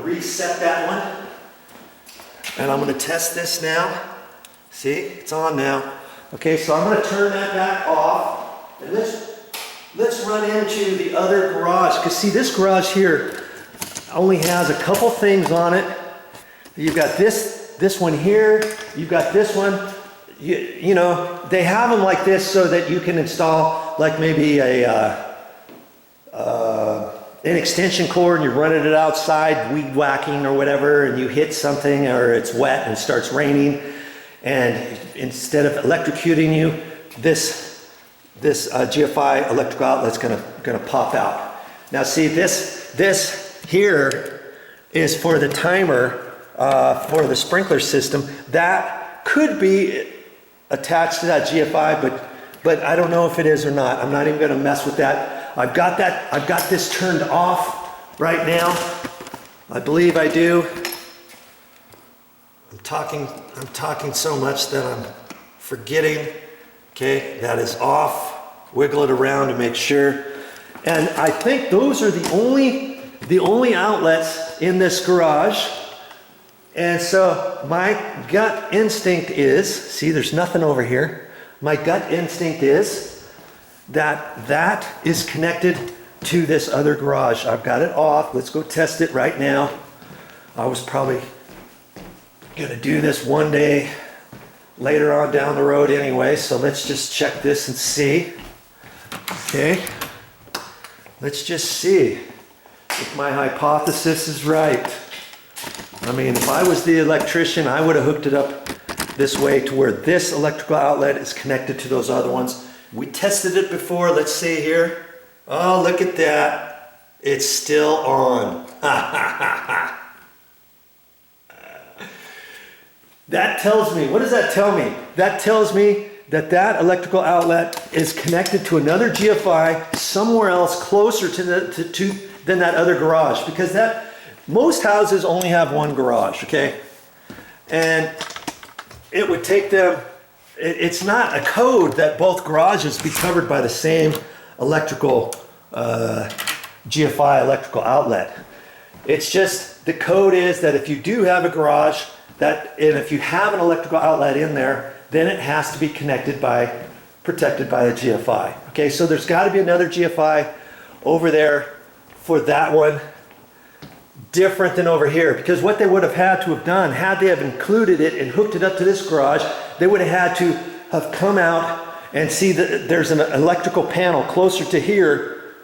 reset that one. And I'm gonna test this now. See, it's on now. Okay, so I'm gonna turn that back off. And let's run into the other garage. Because see, this garage here only has a couple things on it. You've got this one here. You've got this one. You know, they have them like this so that you can install like maybe an extension cord and you're running it outside, weed whacking or whatever, and you hit something or it's wet and it starts raining, and instead of electrocuting you, this GFI electrical outlet's gonna pop out. Now see, this here is for the timer for the sprinkler system. That could be attached to that GFI, but I don't know if it is or not. I'm not even gonna mess with that. I've got this turned off right now. I believe I do. I'm talking so much that I'm forgetting. Okay, that is off. Wiggle it around to make sure. And I think those are the only outlets in this garage. And so my gut instinct is, see, there's nothing over here. My gut instinct is that is connected to this other garage. I've got it off. Let's go test it right now. I was probably gonna do this one day later on down the road anyway, so let's just check this and see. Okay, let's just see if my hypothesis is right. I mean, if I was the electrician, I would have hooked it up this way to where this electrical outlet is connected to those other ones. We tested it before. Let's see here. Oh, look at that. It's still on. That tells me, what does that tell me? That tells me that that electrical outlet is connected to another GFI somewhere else closer than that other garage, because most houses only have one garage, okay? And it would take them, it's not a code that both garages be covered by the same electrical GFI electrical outlet. It's just, the code is that if you do have a garage, and if you have an electrical outlet in there, then it has to be protected by the GFI. Okay, so there's got to be another GFI over there for that one, different than over here, because what they would have had to have done, had they have included it and hooked it up to this garage, they would have had to have come out and see that there's an electrical panel closer to here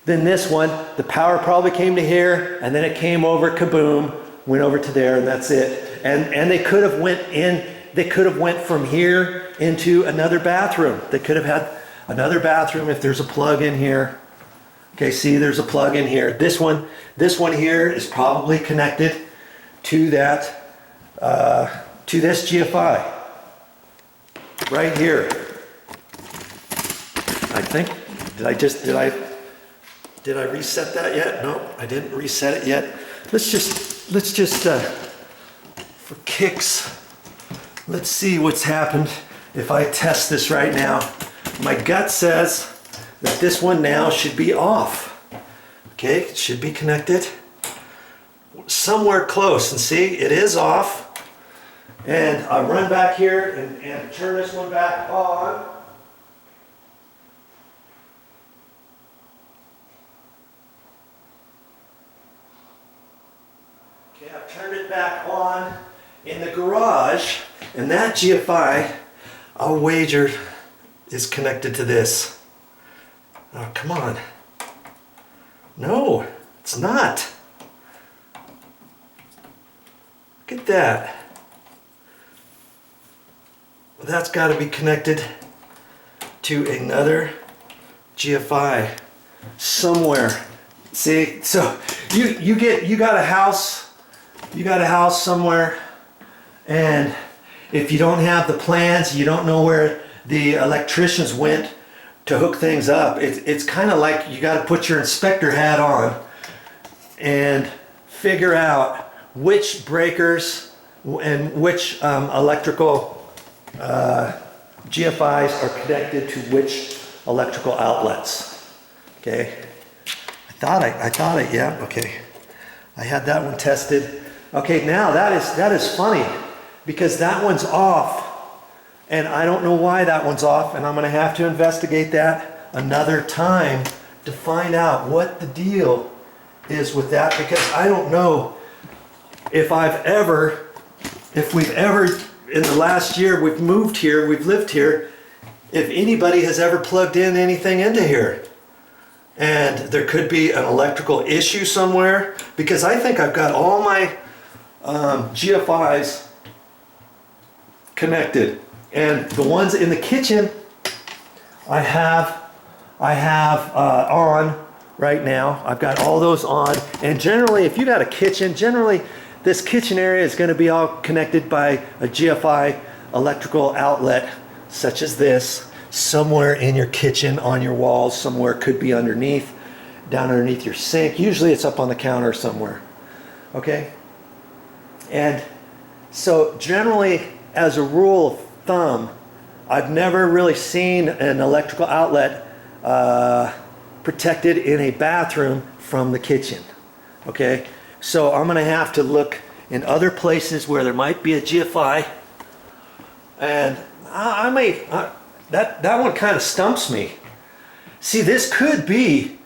than this one. The power probably came to here, and then it came over, kaboom, went over to there, and that's it. And they could have went from here into another bathroom. They could have had another bathroom if there's a plug in here. Okay, see, there's a plug in here. This one here is probably connected to that, to this GFI right here. I think, did I reset that yet? No, I didn't reset it yet. Let's just for kicks, let's see what's happened if I test this right now. My gut says that this one now should be off. Okay, it should be connected somewhere close, and see, it is off. And I run back here and turn this one back on. Okay, I've turned it back on in the garage, and that GFI, I'll wager, is connected to this. Oh, come on. No, it's not. Look at that. Well, that's got to be connected to another GFI somewhere. See, so you got a house somewhere, and if you don't have the plans, you don't know where the electricians went to hook things up. It's kind of like you got to put your inspector hat on and figure out which breakers and which electrical GFIs are connected to which electrical outlets. Okay, I thought I yeah, okay. I had that one tested. Okay, now that is funny because that one's off. And I don't know why that one's off, and I'm gonna have to investigate that another time to find out what the deal is with that, because I don't know if we've ever, in the last year we've moved here, we've lived here, if anybody has ever plugged in anything into here. And there could be an electrical issue somewhere, because I think I've got all my GFIs connected. And the ones in the kitchen, I have on right now. I've got all those on. And generally, if you got a kitchen, generally this kitchen area is going to be all connected by a GFI electrical outlet, such as this, somewhere in your kitchen, on your walls, somewhere. Could be underneath, down underneath your sink. Usually it's up on the counter somewhere. Okay? And so generally, as a rule of thumb, I've never really seen an electrical outlet protected in a bathroom from the kitchen. Okay, so I'm gonna have to look in other places where there might be a GFI, and that one kind of stumps me. See, this could be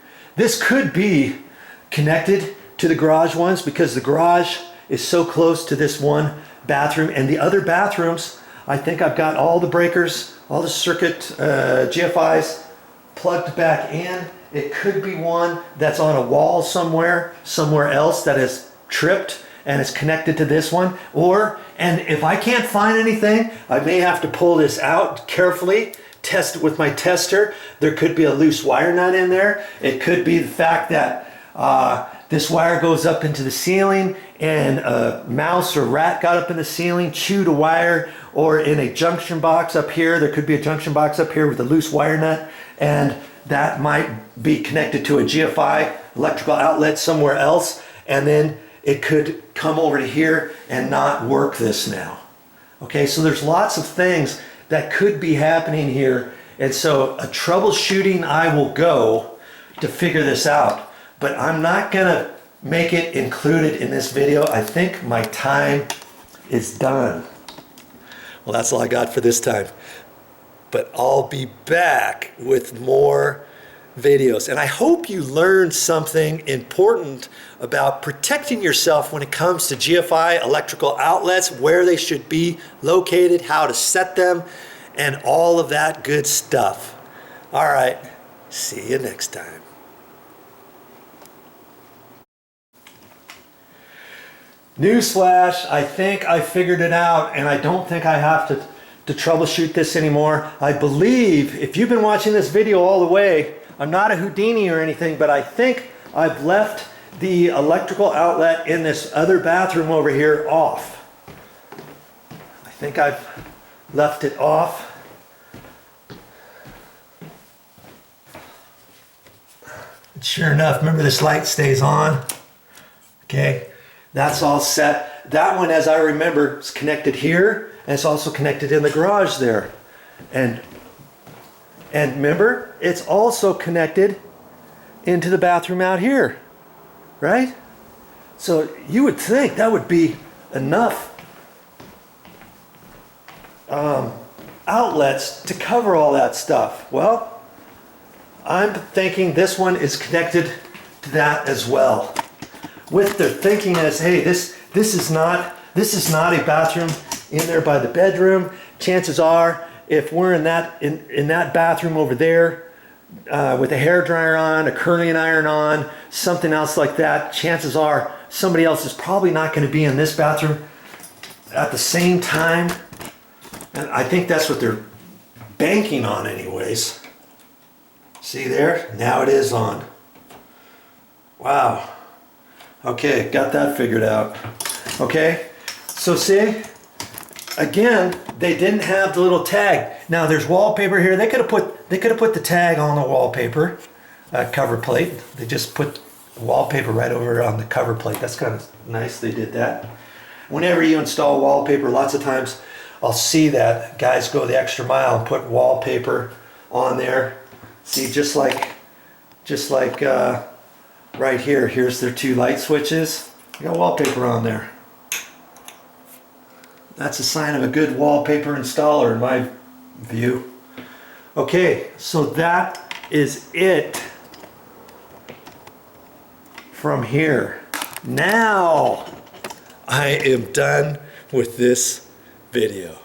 connected to the garage ones, because the garage is so close to this one bathroom, and the other bathrooms, I think I've got all the breakers, all the circuit GFIs plugged back in. It could be one that's on a wall somewhere else that is tripped and is connected to this one. And if I can't find anything, I may have to pull this out carefully, test it with my tester. There could be a loose wire nut in there. It could be the fact that this wire goes up into the ceiling and a mouse or rat got up in the ceiling, chewed a wire, or in a junction box up here. There could be a junction box up here with a loose wire nut, and that might be connected to a GFI electrical outlet somewhere else, and then it could come over to here and not work this now. Okay, so there's lots of things that could be happening here, and so a troubleshooting I will go to figure this out. But I'm not gonna make it included in this video. I think my time is done. Well, that's all I got for this time. But I'll be back with more videos. And I hope you learned something important about protecting yourself when it comes to GFI electrical outlets, where they should be located, how to set them, and all of that good stuff. All right, see you next time. Newsflash, I think I figured it out, and I don't think I have to troubleshoot this anymore. I believe, if you've been watching this video all the way, I'm not a Houdini or anything, but I think I've left the electrical outlet in this other bathroom over here off. I think I've left it off. And sure enough, remember, this light stays on. Okay. That's all set. That one, as I remember, is connected here, and it's also connected in the garage there. And remember, it's also connected into the bathroom out here, right? So you would think that would be enough outlets to cover all that stuff. Well, I'm thinking this one is connected to that as well. With their thinking as, hey, this is not a bathroom in there by the bedroom. Chances are, if we're in that bathroom over there with a hairdryer on, a curling iron on, something else like that, chances are somebody else is probably not going to be in this bathroom at the same time. And I think that's what they're banking on anyways. See there? Now it is on. Wow. Okay, got that figured out. Okay, so see, again, they didn't have the little tag. Now there's wallpaper here. They could have put the tag on the wallpaper cover plate. They just put wallpaper right over on the cover plate. That's kind of nice. They did that. Whenever you install wallpaper, lots of times I'll see that guys go the extra mile and put wallpaper on there. See, just like right here, here's their two light switches. I got wallpaper on there. That's a sign of a good wallpaper installer in my view. Okay, so that is it from here. Now I am done with this video.